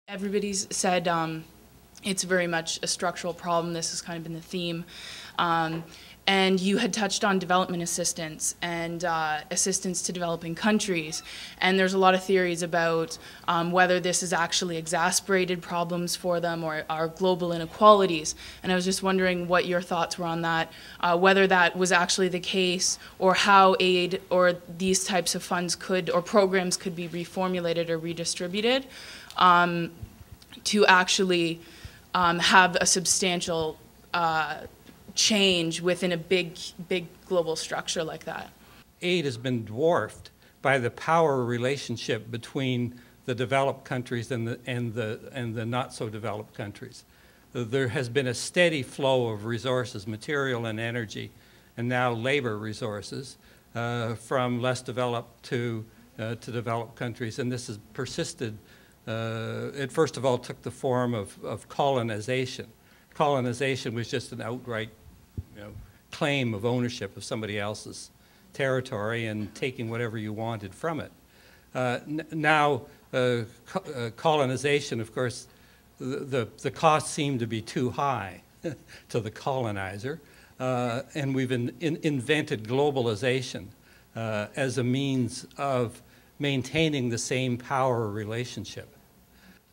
Everybody's said it's very much a structural problem. This has kind of been the theme. And you had touched on development assistance and assistance to developing countries. And there's a lot of theories about whether this has actually exacerbated problems for them or are global inequalities. And I was just wondering what your thoughts were on that, whether that was actually the case, or how aid or these types of funds could, or programs could be reformulated or redistributed to actually have a substantial change within a big global structure like that. Aid has been dwarfed by the power relationship between the developed countries and the not so developed countries. There has been a steady flow of resources, material and energy, and now labor resources from less developed to developed countries, and this has persisted. It first of all took the form of colonization. Colonization was just an outright claim of ownership of somebody else's territory and taking whatever you wanted from it. Now, colonization, of course, the costs seem to be too high to the colonizer, and we've invented globalization as a means of maintaining the same power relationship.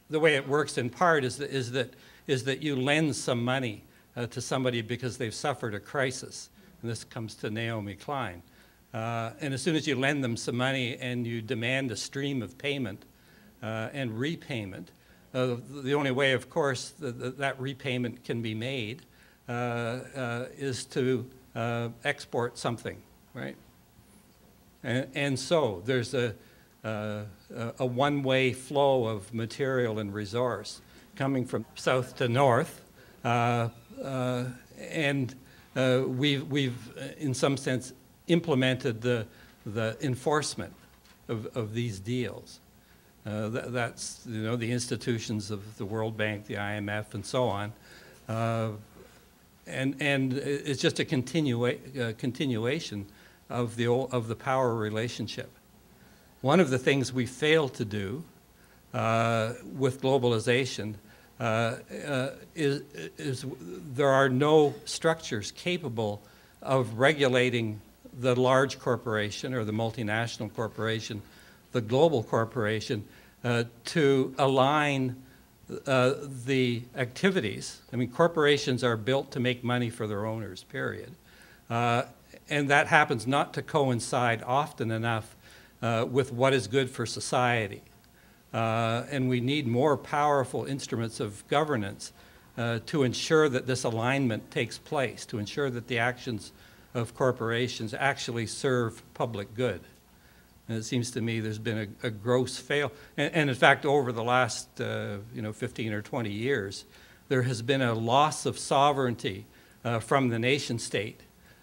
The way it works in part is that you lend some money to somebody because they've suffered a crisis. And this comes to Naomi Klein. And as soon as you lend them some money and you demand a stream of payment and repayment, the only way, of course, that repayment can be made is to export something, right? And so there's a one-way flow of material and resource coming from south to north, and we've in some sense implemented the enforcement of these deals. That's the institutions of the World Bank, the IMF, and so on, and it's just a continuation of the power relationship. One of the things we failed to do with globalization is there are no structures capable of regulating the large corporation or the multinational corporation, the global corporation, to align the activities. I mean, corporations are built to make money for their owners, period. And that happens not to coincide often enough with what is good for society. And we need more powerful instruments of governance to ensure that this alignment takes place, to ensure that the actions of corporations actually serve public good. And it seems to me there's been a gross fail. And in fact, over the last 15 or 20 years, there has been a loss of sovereignty from the nation state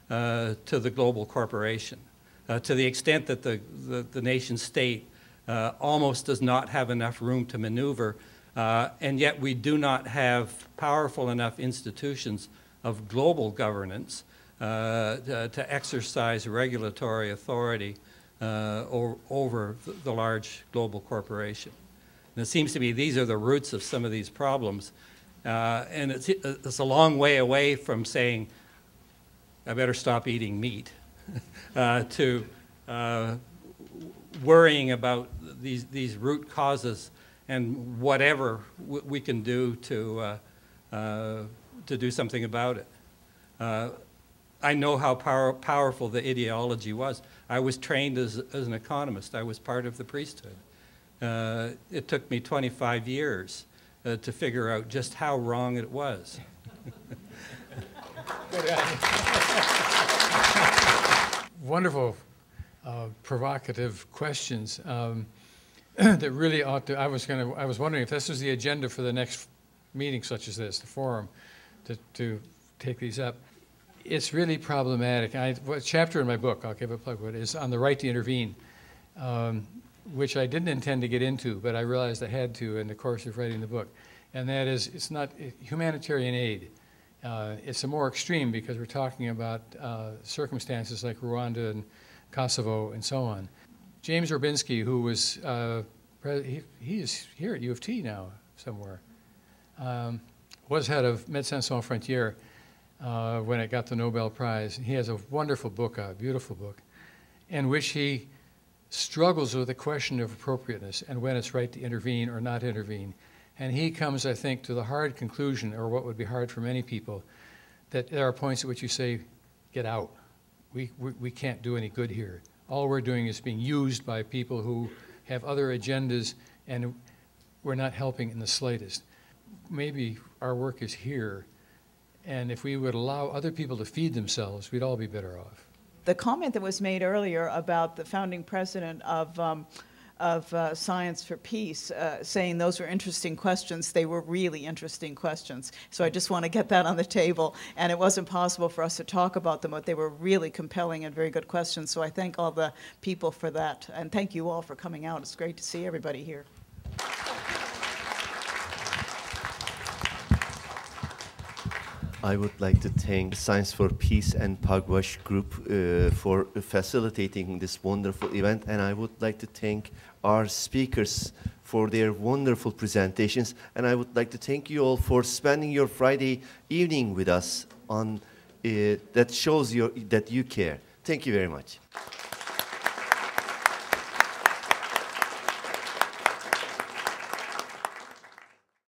to the global corporation, to the extent that the nation state almost does not have enough room to maneuver, and yet we do not have powerful enough institutions of global governance to exercise regulatory authority over the large global corporation. And it seems to me these are the roots of some of these problems, and it's a long way away from saying, I better stop eating meat, to worrying about these root causes and whatever we can do to do something about it. I know how powerful the ideology was. I was trained as an economist. I was part of the priesthood. It took me 25 years to figure out just how wrong it was. Wonderful, provocative questions that really ought to. I was wondering if this was the agenda for the next meeting, such as this, the forum, to take these up. It's really problematic. A chapter in my book, I'll give a plug for it, is on the right to intervene, which I didn't intend to get into, but I realized I had to in the course of writing the book. And that is, it's not humanitarian aid. It's a more extreme because we're talking about circumstances like Rwanda and Kosovo and so on. James Orbinski, who was, he is here at U of T now, somewhere. Was head of Médecins Sans Frontières when it got the Nobel Prize. He has a wonderful book out, beautiful book, in which he struggles with the question of appropriateness and when it's right to intervene or not intervene. And he comes, I think, to the hard conclusion, or what would be hard for many people, that there are points at which you say, get out. We can't do any good here. All we're doing is being used by people who have other agendas, and we're not helping in the slightest. Maybe our work is here, and if we would allow other people to feed themselves, we'd all be better off. The comment that was made earlier about the founding president of Science for Peace, saying those were interesting questions. They were really interesting questions. So I just want to get that on the table. And it wasn't possible for us to talk about them, but they were really compelling and very good questions. So I thank all the people for that. And thank you all for coming out. It's great to see everybody here. I would like to thank Science for Peace and Pugwash Group for facilitating this wonderful event, and I would like to thank our speakers for their wonderful presentations, and I would like to thank you all for spending your Friday evening with us. That shows that you care. Thank you very much.